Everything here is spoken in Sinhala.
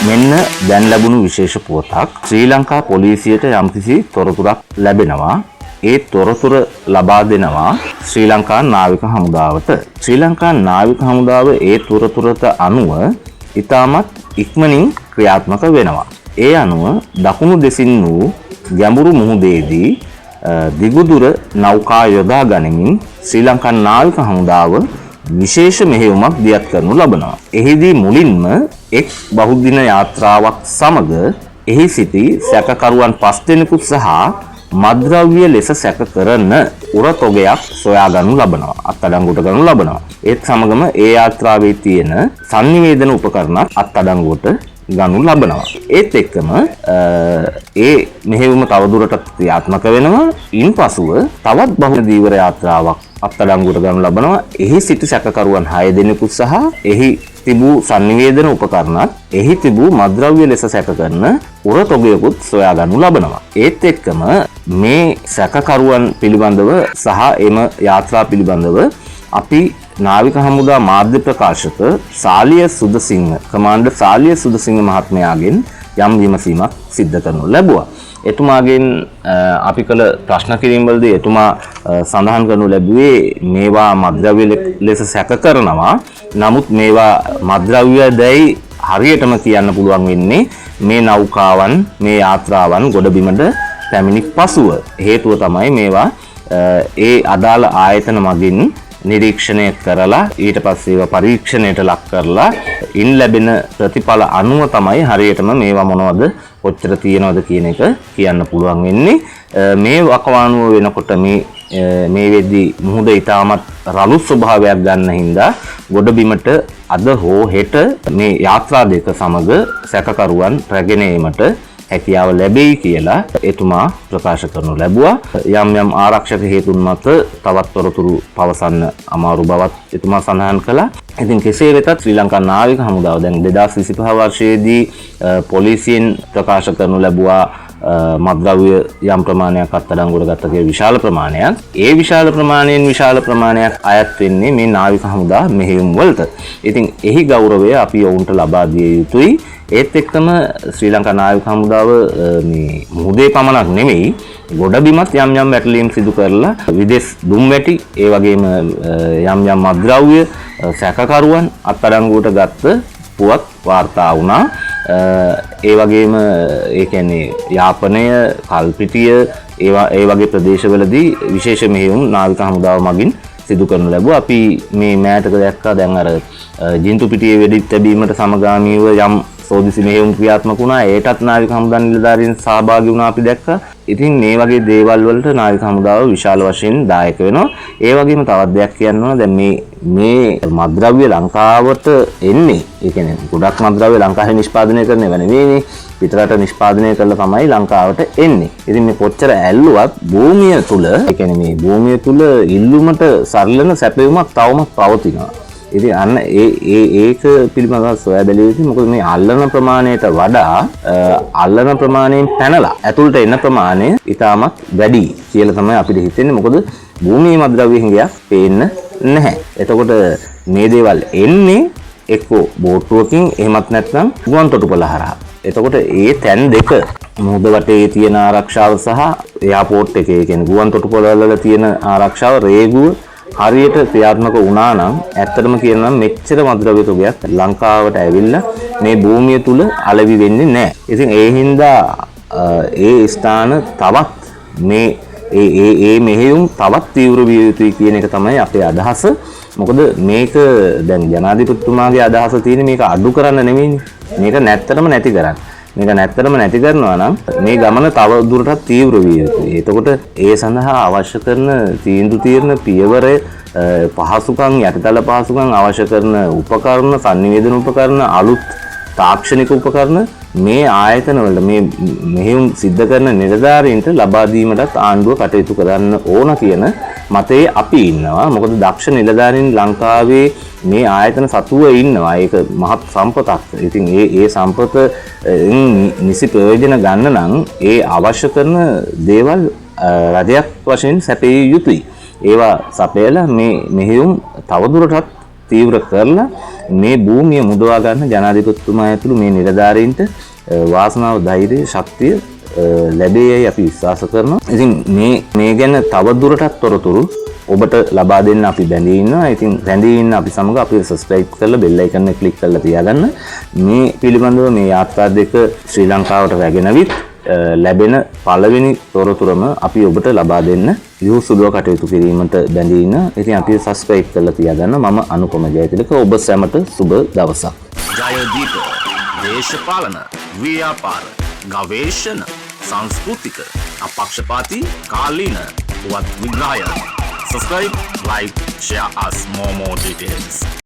මෙන්න දැන් ලැබුණු විශේෂ පුවතක්. ශ්‍රී ලංකා පොලිසියට යම්කිසි තොරතුරක් ලැබෙනවා. ඒ තොරතුර ලබා දෙනවා ශ්‍රී ලංකා නාවික හමුදාවට. ශ්‍රී ලංකා නාවික හමුදාව ඒ තොරතුරට අනුව ඉතාමත් ඉක්මනින් ක්‍රියාත්මක වෙනවා. ඒ අනුව දකුණු දෙසින් වූ ගැඹුරු මුහුදේදී දිගුදුර නෞකා යොදා ගනිමින් ශ්‍රී ලංකා නාවික හමුදාව විශේෂ මෙහෙයුමක් දියත් කරනු ලබනවා. එහිදී මුලින්ම එක් බහුදින යාත්‍රාවක් සමග එහි සිටි සැකකරුවන් 5 දෙනෙකු සහ මද්ද්‍රව්‍ය ලෙස සැක කරන උරතොගයක් සොයා ගන්නු ලබනවා. අත්අඩංගුවට ගන්නු ලබනවා. ඒත් සමගම ඒ යාත්‍රාවේ තියෙන sannivedana උපකරණත් අත්අඩංගුවට ගනු ලබනවා. ඒත් එක්කම ඒ මෙහෙයුම තවදුරටත් ක්‍රියාත්මක වෙනවා. ඉන්පසුව තවත් බහුදින දීවර යාත්‍රාවක් අත්අඩංගුවට ගනු ලබනවා. එහි සිටි සැකකරුවන් 6 දෙනෙකු සහ එහි තිබූ sannivedana උපකරණත් එහි තිබූ මද්ද්‍රව්‍ය ලෙස සැක කරන උරතොගයකුත් සොයා ගනු ලබනවා. ඒත් එක්කම මේ සැකකරුවන් පිළිබඳව සහ එම යාත්‍රා පිළිබඳව අපි නාවික හමුදා මාධ්‍ය ප්‍රකාශක සාලිය සුදසිංහ කමාන්ඩර් සාලිය සුදසිංහ මහත්මයාගෙන් යම් විමසීමක් සිද්ධ කරනු ලැබුවා. එතුමාගෙන් අපි කළ ප්‍රශ්න කිරීම වලදී එතුමා සඳහන් කරනු ලැබුවේ මේවා මද්ද්‍රව්‍ය ලෙස සැක කරනවා. නමුත් මේවා මද්ද්‍රව්‍යදයි හරියටම කියන්න පුළුවන් වෙන්නේ මේ නෞකාවන් මේ යාත්‍රාවන් ගොඩබිමට පැමිණි පසුව. හේතුව තමයි මේවා ඒ අදාළ ආයතන මගින් නිරීක්ෂණය කරලා ඊට පස්සේ ඒවා පරීක්ෂණයට ලක් කරලා ඉන් ලැබෙන ප්‍රතිඵල අනුව තමයි හරියටම මේවා මොනවද කොච්චර තියෙනවද කියන එක කියන්න පුළුවන් වෙන්නේ. මේ වකවානුව වෙනකොට මේ වෙද්දී මුහුද ඉතාමත් රළු ස්වභාවයක් ගන්න හින්දා ගොඩබිමට අද හෝ හෙට මේ යාත්‍රා දෙක සමග සැකකරුවන් රැගෙන ඒමට හැකියාව ලැබෙයි කියලා එතුමා ප්‍රකාශ කරනු ලැබුවා. යම් යම් ආරක්ෂක හේතුන් මත තවත් තොරතුරු පවසන්න අමාරු බවත් එතුමා සඳහන් කළා. ඉතින් කෙසේ වෙතත් ශ්‍රී ලංකා නාවික හමුදාව දැන් 2025 වර්ෂයේදී පොලිසියෙන් ප්‍රකාශ කරනු ලැබුවා මද්ද්‍රව්‍ය යම් ප්‍රමාණයක් අත්අඩංගුවට ගත්ත කියලා විශාල ප්‍රමාණයක්. ඒ විශාල ප්‍රමාණයක් අයත් වෙන්නේ මේ නාවික හමුදා මෙහෙයුම් වලට. ඉතින් එහි ගෞරවය අපි ඔවුන්ට ලබා දිය යුතුයි. ඒත් එක්කම ශ්‍රී ලංකා නාවික හමුදාව මේ මුහුදේ පමණක් නෙමෙයි ගොඩබිමත් යම් යම් වැටලීම් සිදු කරලා විදේශ දුම්වැටි ඒ වගේම යම් යම් මද්ද්‍රව්‍ය සැකකරුවන් අත්අඩංගුවට ගත්ත පුවත් වාර්තා වුණා. ඒ වගේම ඒ කියන්නේ යාපනය කල්පිටිය ඒ වගේ ප්‍රදේශවලදී විශේෂ මෙහෙයුම් නාවික හමුදාව මගින් සිදු කරනු ලැබුවා. අපි මේ මෑතක දැක්කා දැන් අර ජින්තු පිටියේ වෙඩි තැබීමට සමගාමීව යම් සෝදිසි මෙහෙයුම් ක්‍රියාත්මක වුණා. ඒටත් නාවික හමුදා නිලධාරීන් සහභාගී වුණා අපි දැක්කා. ඉතින් මේ වගේ දේවල් වලට නාවික හමුදාව විශාල වශයෙන් දායක වෙනවා. ඒ වගේම තවත් දෙයක් කියන්න ඕන දැන් මේ මද්ද්‍රව්‍ය ලංකාවට එන්නේ. ඒ කියන්නේ ගොඩක් මද්ද්‍රව්‍ය ලංකාවේ නිෂ්පාදනය කරන ඒවා නෙවෙයිනේ. පිටරට නිෂ්පාදනය කරලා තමයි ලංකාවට එන්නේ. ඉතින් මේ කොච්චර ඇල්ලුවත් භූමිය තුල ඒ කියන්නේ මේ භූමිය තුල ඉල්ලුමට සරිලන සැපයුමක් තවමත් පවතිනවා. ඉතින් අන්න ඒක පිළිබඳව සොයා බැලිය යුතුයි. මොකද මේ අල්ලන ප්‍රමාණයට වඩා අල්ලන ප්‍රමාණයෙන් පැනලා ඇතුළට එන ප්‍රමාණය ඉතාමත් වැඩි කියලා තමයි අපිට හිතෙන්නේ. මොකද භූමියේ මද්ද්‍රව්‍ය හිඟයක් පේන්න නැහැ. එතකොට මේ දේවල් එන්නේ එක්කෝ බෝට්ටුවකින් එහෙමත් නැත්නම් ගුවන් තොටුපළ හරහා. එතකොට ඒ තැන් දෙක මුහුද වටේ තියෙන ආරක්ෂාව සහ එයාපෝට් එකේ කියන්නේ ගුවන් තොටුපළ වල තියෙන ආරක්ෂාව රේගුව හරියට ක්‍රියාත්මක වුණා නම් ඇත්තටම කියනවා මෙච්චර මද්ද්‍රව්‍ය තොගයක් ලංකාවට ඇවිල්ලා මේ භූමිය තුල අලෙවි වෙන්නේ නැහැ. ඉතින් ඒ හින්දා ඒ ස්ථාන තවත් මේ ඒ මෙහෙයුම් තවත් තීව්‍ර විය යුතුයි කියන එක තමයි අපේ අදහස. මොකද මේක දැන් ජනාධිපතිතුමාගේ අදහස තියෙන්නේ මේක අඩු කරන්න නෙමෙයිනේ. මේක නැත්තටම නැති කරන්න. මේක නැත්තටම නැති කරනවා නම් මේ ගමන තව දුරටත් තීව්‍ර විය යුතුයි. එතකොට ඒ සඳහා අවශ්‍ය කරන තීන්දුව తీරන පියවර පහසුකම් යටිතල පහසුකම් අවශ්‍ය කරන උපකරණ sannivedana උපකරණ අලුත් තාක්ෂණික උපකරණ මේ ආයතන වල මේ මෙහෙයුම් සිද්ධ කරන නිලධාරීන්ට ලබා දීමටත් ආණ්ඩුව කටයුතු කරන්න ඕන කියන මතයේ අපි ඉන්නවා. මොකද දක්ෂ නිලධාරීන් ලංකාවේ මේ ආයතන සතුව ඉන්නවා. ඒක මහත් සම්පතක්. ඉතින් ඒ සම්පත නිසි ප්‍රයෝජන ගන්න නම් ඒ අවශ්‍ය කරන දේවල් රජයක් වශයෙන් සැපිය යුතුයි. ඒවා සපයලා මේ මෙහෙයුම් තවදුරටත් තීව්‍ර කරලා මේ භූමිය මුදවා ගන්න ජනාධිපතිතුමා ඇතුළු මේ නිලධාරීන්ට වාසනාව, ධෛර්යය, ශක්තිය ලැබෙයි අපි විශ්වාස කරනවා. ඉතින් මේ ගැන තව දුරටත් තොරතුරු ඔබට ලබා දෙන්න අපි බැඳී ඉන්නවා. ඉතින් රැඳී ඉන්න අපි සමග අපි සබ්ස්ක්‍රයිබ් කරලා බෙල් අයිකන් එක ක්ලික් කරලා තියාගන්න. මේ පිළිබඳව මේ යාත්‍රා දෙක ශ්‍රී ලංකාවට රැගෙන විත් ලැබෙන පළවෙනි තොරතුරම අපි ඔබට ලබා දෙන්න යොසුදුව කටයුතු කිරීමට බැඳී ඉන්න. ඉතින් අපි සබ්ස්ක්‍රයිබ් කරලා තියාගන්න. මම අනුපම ජයතිලක. ඔබ සැමට සුබ දවසක්. ජයදීප දේශපාලන ව්‍යාපාර ගවේෂණ සංස්කෘතික අපක්ෂපාතී කාලීන පුවත් විග්‍රහය. Subscribe, like, share us more details.